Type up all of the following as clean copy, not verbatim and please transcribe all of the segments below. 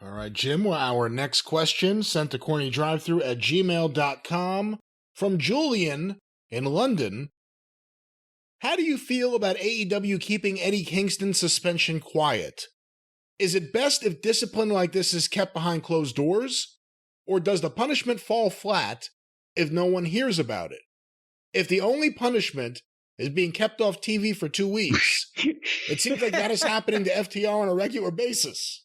All right, Jim, well, our next question sent to CornyDriveThru@gmail.com from Julian in London. How do you feel about AEW keeping Eddie Kingston's suspension quiet? Is it best if discipline like this is kept behind closed doors? Or does the punishment fall flat if no one hears about it? If the only punishment is being kept off TV for 2 weeks, it seems like that is happening to FTR on a regular basis.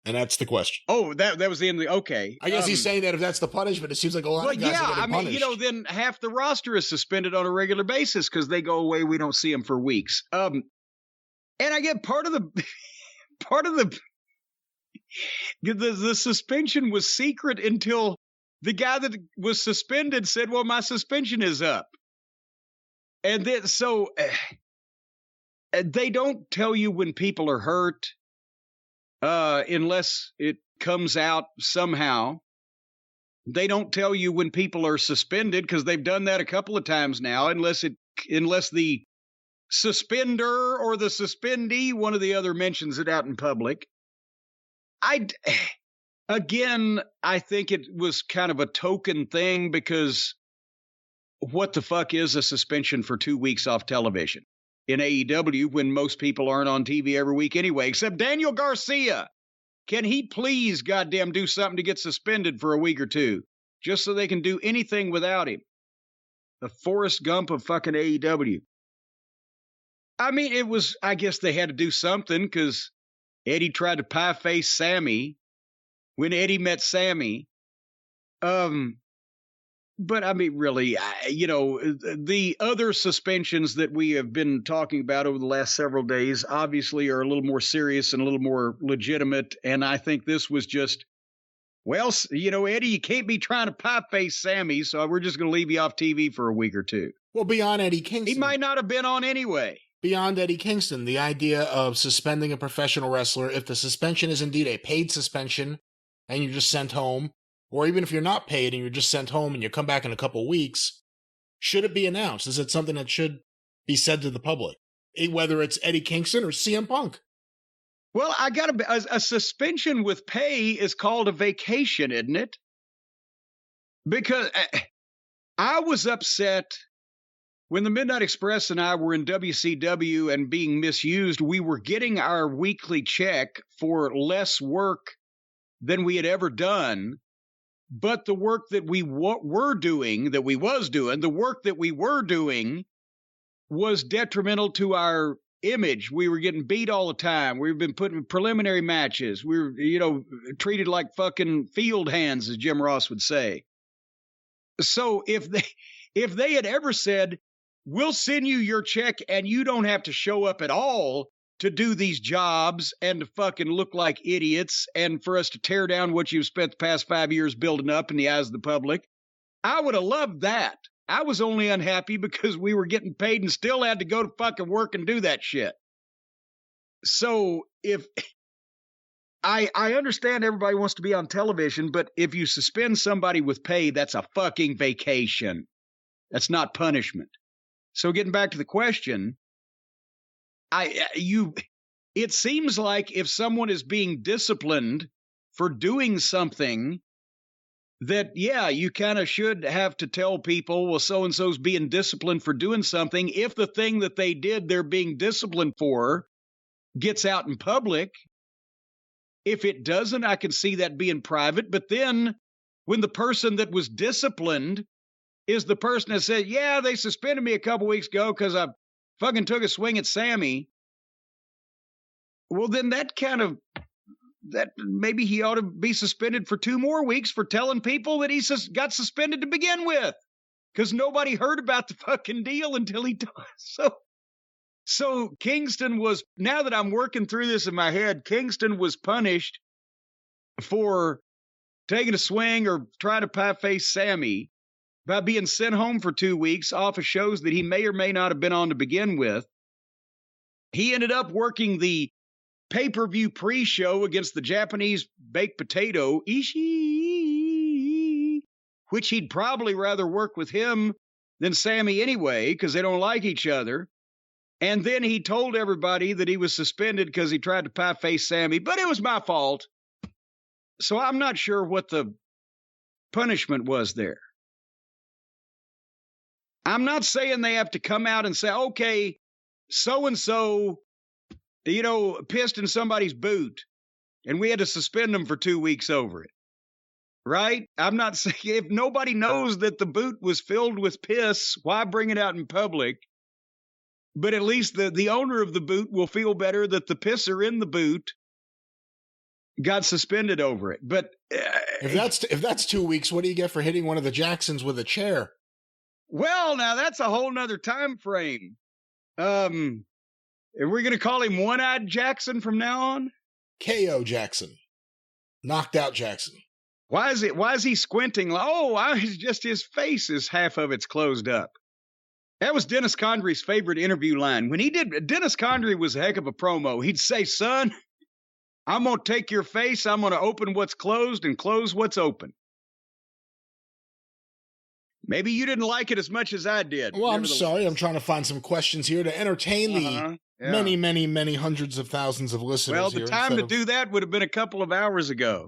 And that's the question. Oh, that was the end of the, okay. I guess he's saying that if that's the punishment, it seems like a lot of guys are getting punished. Then half the roster is suspended on a regular basis because they go away. We don't see them for weeks. And I get part of the suspension was secret until the guy that was suspended said, well, my suspension is up. And then, so they don't tell you when people are hurt. Unless it comes out somehow. They don't tell you when people are suspended because they've done that a couple of times now, unless the suspender or the suspendee, one or the other, mentions it out in public. I think it was kind of a token thing because what the fuck is a suspension for 2 weeks off television in AEW when most people aren't on TV every week anyway, except Daniel Garcia? Can he please goddamn do something to get suspended for a week or two just so they can do anything without him? The Forrest Gump of fucking AEW. I mean, I guess they had to do something because Eddie tried to pie face Sammy when Eddie met Sammy. But I mean, really, the other suspensions that we have been talking about over the last several days obviously are a little more serious and a little more legitimate. And I think this was just, well, Eddie, you can't be trying to pie face Sammy, so we're just going to leave you off TV for a week or two. Well, beyond Eddie Kingston. He might not have been on anyway. Beyond Eddie Kingston, the idea of suspending a professional wrestler, if the suspension is indeed a paid suspension and you're just sent home, or even if you're not paid and you're just sent home and you come back in a couple weeks, should it be announced? Is it something that should be said to the public? Whether it's Eddie Kingston or CM Punk? Well, a suspension with pay is called a vacation, isn't it? Because I was upset when the Midnight Express and I were in WCW and being misused. We were getting our weekly check for less work than we had ever done. But the work that we were doing was detrimental to our image. We were getting beat all the time. We've been put in preliminary matches. We were, treated like fucking field hands, as Jim Ross would say. So if they had ever said, we'll send you your check and you don't have to show up at all to do these jobs and to fucking look like idiots and for us to tear down what you've spent the past 5 years building up in the eyes of the public, I would have loved that. I was only unhappy because we were getting paid and still had to go to fucking work and do that shit. So if I understand everybody wants to be on television, but if you suspend somebody with pay, that's a fucking vacation. That's not punishment. So getting back to the question, it seems like if someone is being disciplined for doing something that, yeah, you kind of should have to tell people, well, so-and-so's being disciplined for doing something. If the thing that they did they're being disciplined for gets out in public, if it doesn't, I can see that being private. But then when the person that was disciplined is the person that said, yeah, they suspended me a couple weeks ago because I fucking took a swing at Sammy. Well, then that maybe he ought to be suspended for 2 more weeks for telling people that he got suspended to begin with, because nobody heard about the fucking deal until he does. So Kingston was, now that I'm working through this in my head, Kingston was punished for taking a swing or trying to pie face Sammy by being sent home for 2 weeks off of shows that he may or may not have been on to begin with. He ended up working the pay-per-view pre-show against the Japanese baked potato, Ishii, which he'd probably rather work with him than Sammy anyway, because they don't like each other. And then he told everybody that he was suspended because he tried to pie-face Sammy, but it was my fault. So I'm not sure what the punishment was there. I'm not saying they have to come out and say, okay, so-and-so, pissed in somebody's boot, and we had to suspend them for 2 weeks over it. Right? I'm not saying, if nobody knows that the boot was filled with piss, why bring it out in public? But at least the owner of the boot will feel better that the pisser in the boot got suspended over it. But if that's 2 weeks, what do you get for hitting one of the Jacksons with a chair? Well, now that's a whole nother time frame. Are we going to call him One-Eyed Jackson from now on? KO Jackson. Knocked out Jackson. Why is he squinting? It's just his face is half of it's closed up. That was Dennis Condrey's favorite interview line. Dennis Condrey was a heck of a promo. He'd say, son, I'm going to take your face. I'm going to open what's closed and close what's open. Maybe you didn't like it as much as I did. Well, I'm sorry. I'm trying to find some questions here to entertain the many, many, many hundreds of thousands of listeners. Well, the time to do that would have been a couple of hours ago.